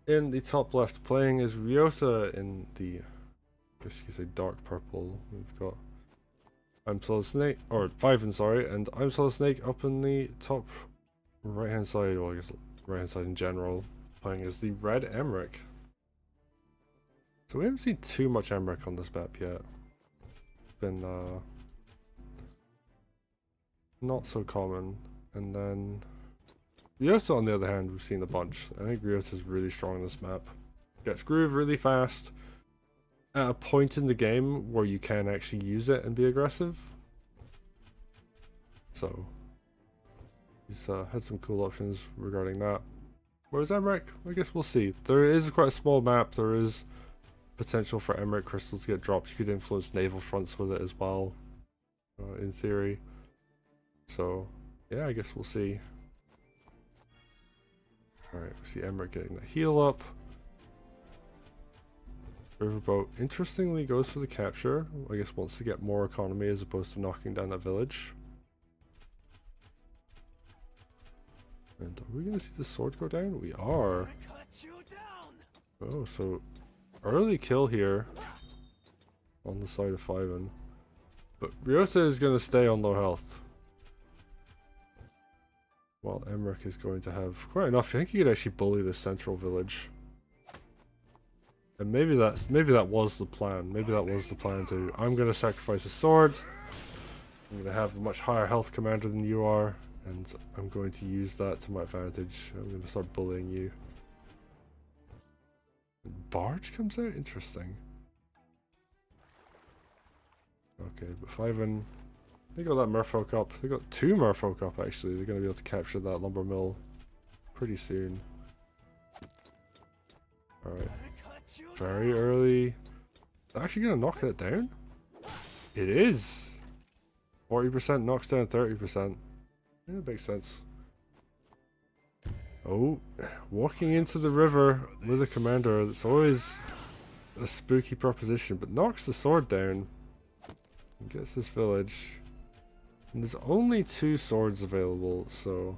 In the top left, playing is Ryota in the, I guess you could say dark purple. We've got I'mSolidSnaek, or Fiven, sorry, and I'mSolidSnaek up in the top right hand side, well, I guess right hand side in general, playing as the red Emeric. So we haven't seen too much Emeric on this map yet. It's been not so common. And then Ryota, on the other hand, we've seen a bunch. I think Ryota is really strong on this map. Gets groove really fast. At a point in the game where you can actually use it and be aggressive. So he's had some cool options regarding that. Whereas Emeric, I guess we'll see. There is quite a small map. There is potential for Emeric crystals to get dropped. You could influence naval fronts with it as well, in theory. So yeah, I guess we'll see. Alright, we see Emeric getting the heal up. Riverboat interestingly goes for the capture. I guess wants to get more economy as opposed to knocking down that village. And are we going to see the sword go down? We are. Oh, so early kill here on the side of Fiven. But Ryota is going to stay on low health. While Emeric is going to have quite enough. I think he could actually bully the central village. And maybe that was the plan. Maybe that was the plan to, I'm going to sacrifice a sword. I'm going to have a much higher health commander than you are. And I'm going to use that to my advantage. I'm going to start bullying you. Barge comes out? Interesting. Okay, but Fiven, they got that merfolk up. They got two merfolk up actually. They're going to be able to capture that lumber mill pretty soon. Alright. Very early. They're actually going to knock that down? It is! 40% knocks down 30%. Yeah, that makes sense. Oh, walking into the river with a commander, it's always a spooky proposition, but knocks the sword down and gets this village. And there's only 2 swords available, so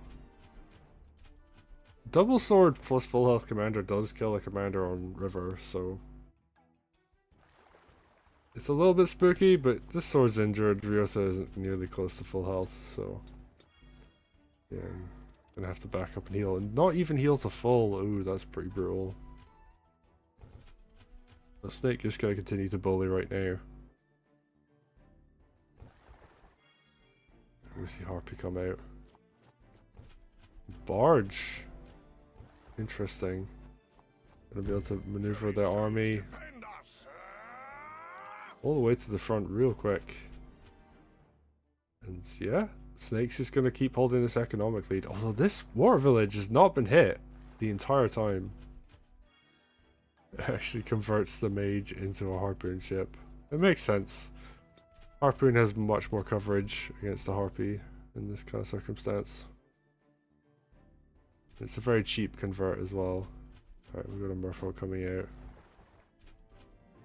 double sword plus full health commander does kill a commander on river, so it's a little bit spooky, but this sword's injured. Ryota isn't nearly close to full health, so yeah, I'm gonna have to back up and heal, and not even heal to full. Ooh, that's pretty brutal. The snake is gonna continue to bully right now. We see Harpy come out. Barge. Interesting. Gonna be able to maneuver their army all the way to the front real quick. And yeah, Snake's just gonna keep holding this economic lead. Although this war village has not been hit the entire time. It actually converts the mage into a harpoon ship. It makes sense. Harpoon has much more coverage against the Harpy in this kind of circumstance. It's a very cheap convert as well. Alright, we've got a merfolk coming out.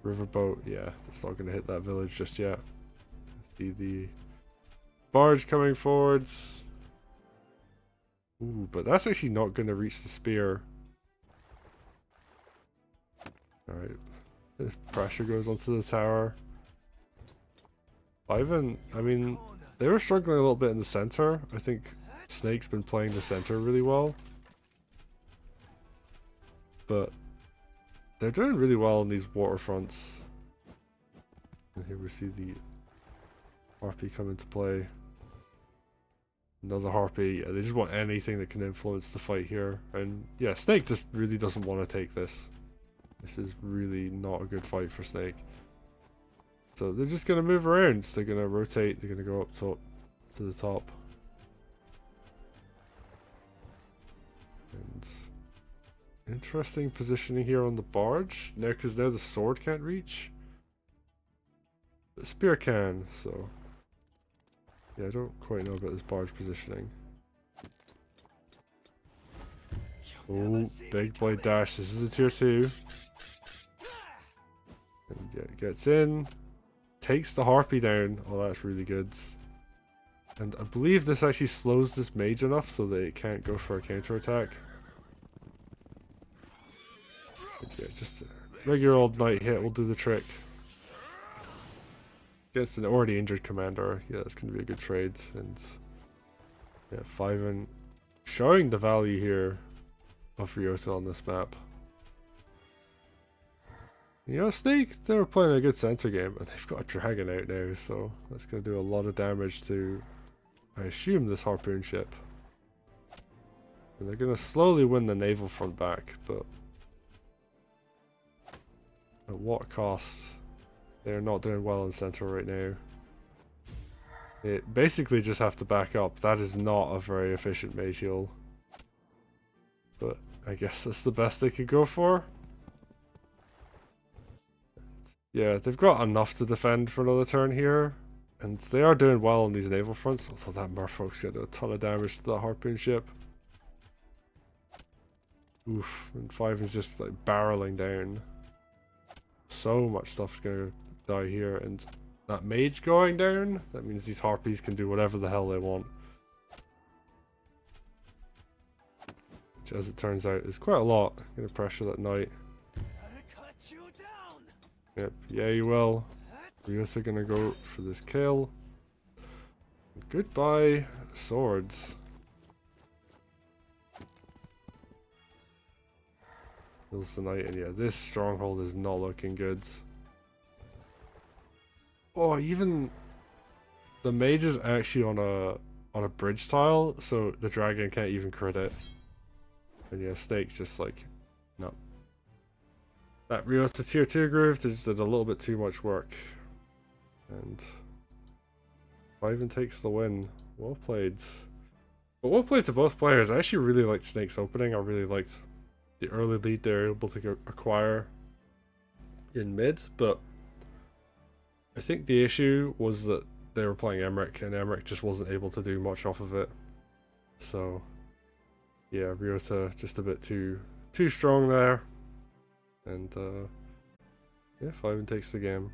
Riverboat, yeah, it's not going to hit that village just yet. See the barge coming forwards. Ooh, but that's actually not going to reach the spear. Alright, the pressure goes onto the tower. Fiven, I mean, they were struggling a little bit in the center. I think Snake's been playing the center really well. But they're doing really well on these waterfronts. And here we see the Harpy come into play. Another Harpy. Yeah, they just want anything that can influence the fight here. And yeah, Snake just really doesn't want to take this. This is really not a good fight for Snake. So they're just going to move around. They're going to rotate. They're going to go up top to the top. And interesting positioning here on the barge. Now, because now the sword can't reach. The spear can, so yeah, I don't quite know about this barge positioning. Oh, big blade dash. This is a tier 2. And yeah, it gets in. Takes the Harpy down. Oh, that's really good. And I believe this actually slows this mage enough so that it can't go for a counter attack. Yeah, just a regular old knight hit will do the trick. Against an already injured commander, yeah, that's going to be a good trade. And yeah, Fiven showing the value here of Ryota on this map. You know, Snake, they were playing a good center game, and they've got a dragon out now, so that's going to do a lot of damage to, I assume, this harpoon ship. And they're going to slowly win the naval front back, but at what cost? They're not doing well in center right now. They basically just have to back up. That is not a very efficient mage heal. But I guess that's the best they could go for. Yeah, they've got enough to defend for another turn here. And they are doing well on these naval fronts. Also, that merfolk's got a ton of damage to the harpoon ship. Oof, and Fiven's just like barreling down. So much stuff's gonna die here, and that mage going down, that means these harpies can do whatever the hell they want. Which, as it turns out, is quite a lot. Gonna pressure that knight. Yep, yeah you will. Ryota gonna go for this kill. Goodbye, swords. Kills the knight, and yeah, this stronghold is not looking good. Oh, even the mage is actually on a bridge tile, so the dragon can't even crit it. And yeah, Snake's just like, no. That Ryota tier 2 groove just did a little bit too much work. And Fiven takes the win. Well played. But well played to both players. I actually really liked Snake's opening. I really liked the early lead they're able to acquire in mid, but I think the issue was that they were playing Emeric, and Emeric just wasn't able to do much off of it. So yeah, Ryota just a bit too strong there. And yeah, Fiven takes the game.